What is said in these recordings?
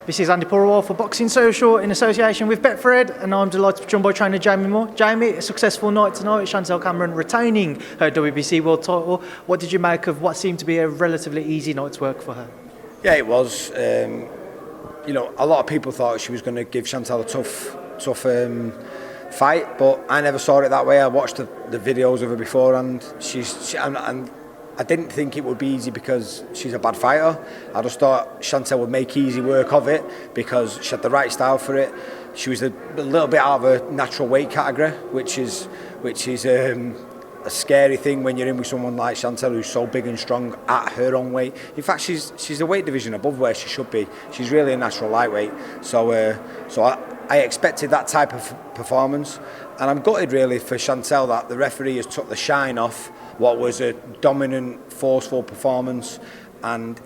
This is Andi Purewal for Boxing Social in association with Betfred, and I'm delighted to be joined by trainer Jamie Moore. Jamie, a successful night tonight, Chantelle Cameron retaining her WBC world title. What did you make of what seemed to be a relatively easy night's work for her? Yeah, it was. You know, a lot of people thought she was going to give Chantelle a tough fight, but I never saw it that way. I watched the videos of her before, and and I didn't think it would be easy because she's a bad fighter. I just thought Chantelle would make easy work of it because she had the right style for it. She was a little bit out of her natural weight category, which is a scary thing when you're in with someone like Chantelle who's so big and strong at her own weight. In fact, she's a weight division above where she should be. She's really a natural lightweight. So I expected that type of performance, and I'm gutted really for Chantelle that the referee has took the shine off what was a dominant, forceful performance. And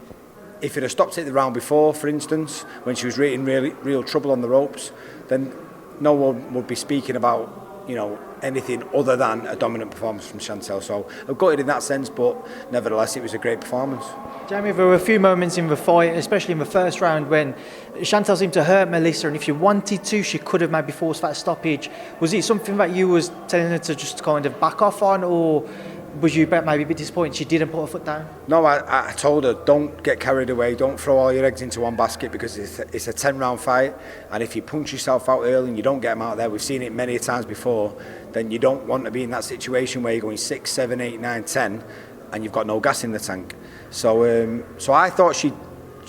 if it had stopped it the round before, for instance, when she was in real trouble on the ropes, then no one would be speaking about, you know, anything other than a dominant performance from Chantelle. So I'm gutted in that sense, but nevertheless it was a great performance. Jamie, there were a few moments in the fight, especially in the first round, when Chantelle seemed to hurt Melissa, and if you wanted to, she could have maybe forced that stoppage. Was it something that you was telling her to just kind of back off on, or was you maybe a bit disappointed she didn't put her foot down? No, I told her, don't get carried away, don't throw all your eggs into one basket, because it's a 10-round fight, and if you punch yourself out early and you don't get them out there, we've seen it many times before, then you don't want to be in that situation where you're going 6, 7, 8, 9, 10 and you've got no gas in the tank. So I thought she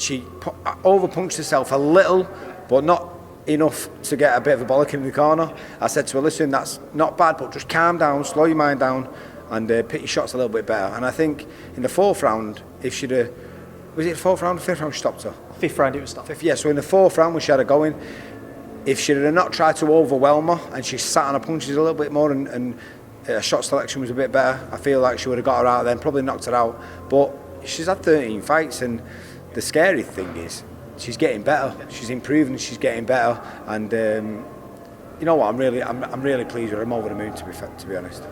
overpunched herself a little, but not enough to get a bit of a bollock in the corner. I said to her, listen, that's not bad, but just calm down, slow your mind down, and pick your shots a little bit better. And I think in the fourth round, if she'd have, was it the fourth round or fifth round she stopped her? Fifth round it was stopped. Yeah, so in the fourth round when she had her going, if she'd have not tried to overwhelm her and she sat on her punches a little bit more and her shot selection was a bit better, I feel like she would have got her out then, probably knocked her out. But she's had 13 fights, and the scary thing is she's getting better. She's improving, she's getting better, and you know what, I'm really pleased with her. I'm over the moon, to be honest.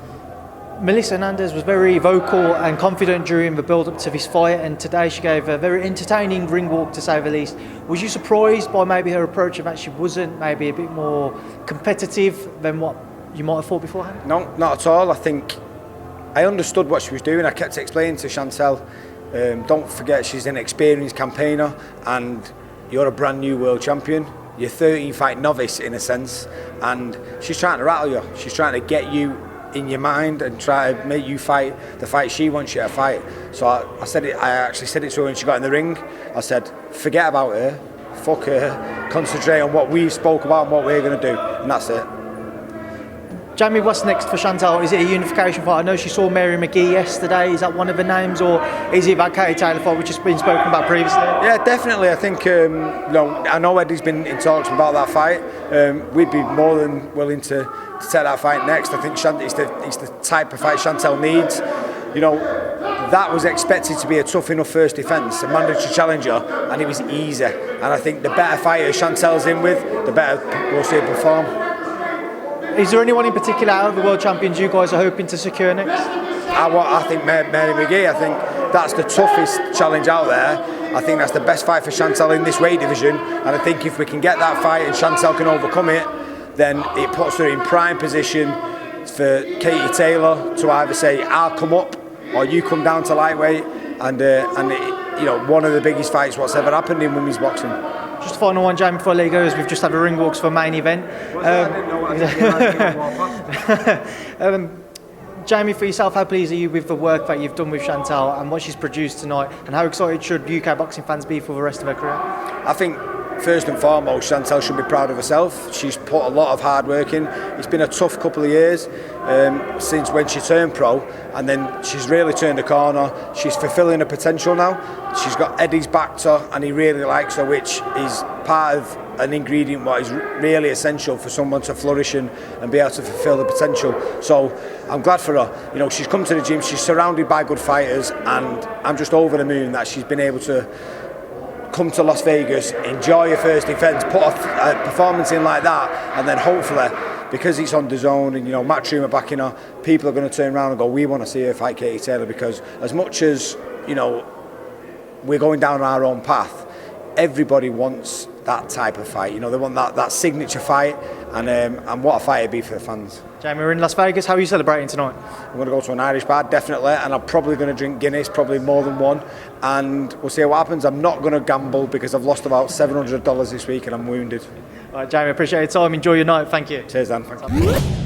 Melissa Hernandez was very vocal and confident during the build-up to this fight, and today she gave a very entertaining ring walk, to say the least. Was you surprised by maybe her approach of that she wasn't maybe a bit more competitive than what you might have thought beforehand? No, not at all. I think I understood what she was doing. I kept explaining to Chantelle, don't forget she's an experienced campaigner and you're a brand new world champion. You're 13-fight novice in a sense, and she's trying to rattle you. She's trying to get you in your mind and try to make you fight the fight she wants you to fight. So I said it. I actually said it to her when she got in the ring. I said, forget about her, fuck her, concentrate on what we spoke about and what we're going to do, and that's it. Jamie, what's next for Chantelle? Is it a unification fight? I know she saw Mary McGee yesterday. Is that one of the names, or is it that Katie Taylor fight which has been spoken about previously? Yeah, definitely. I think I know Eddie's been in talks about that fight. We'd be more than willing to take that fight next. I think it's the type of fight Chantelle needs. You know, that was expected to be a tough enough first defence, a mandatory challenger, and it was easy. And I think the better fighter Chantelle's in with, the better we'll see her perform. Is there anyone in particular out of the world champions you guys are hoping to secure next? I think Mary McGee. I think that's the toughest challenge out there. I think that's the best fight for Chantelle in this weight division, and I think if we can get that fight and Chantelle can overcome it, then it puts her in prime position for Katie Taylor to either say, I'll come up or you come down to lightweight, and you know, one of the biggest fights what's ever happened in women's boxing. Just a final one, Jamie, before I let you go, as we've just had the ring walks for the main event. Jamie, for yourself, how pleased are you with the work that you've done with Chantelle and what she's produced tonight, and how excited should UK boxing fans be for the rest of her career? I think first and foremost, Chantelle should be proud of herself. She's put a lot of hard work in. It's been a tough couple of years since when she turned pro, and then she's really turned a corner. She's fulfilling her potential now. She's got Eddie's backed her, and he really likes her, which is part of an ingredient what is really essential for someone to flourish and be able to fulfil the potential. So I'm glad for her. You know, she's come to the gym, she's surrounded by good fighters, and I'm just over the moon that she's been able to come to Las Vegas, enjoy your first defence, put a performance in like that, and then hopefully because it's on DAZN and, you know, Matchroom are backing her, people are going to turn around and go, we want to see her fight Katie Taylor, because as much as, you know, we're going down our own path, everybody wants that type of fight. You know, they want that signature fight, and what a fight it'd be for the fans. Jamie, we're in Las Vegas. How are you celebrating tonight? I'm going to go to an Irish bar, definitely, and I'm probably going to drink Guinness, probably more than one, and we'll see what happens. I'm not going to gamble because I've lost about $700 this week and I'm wounded. All right, Jamie, appreciate your time. Enjoy your night. Thank you. Cheers, Dan. Thanks.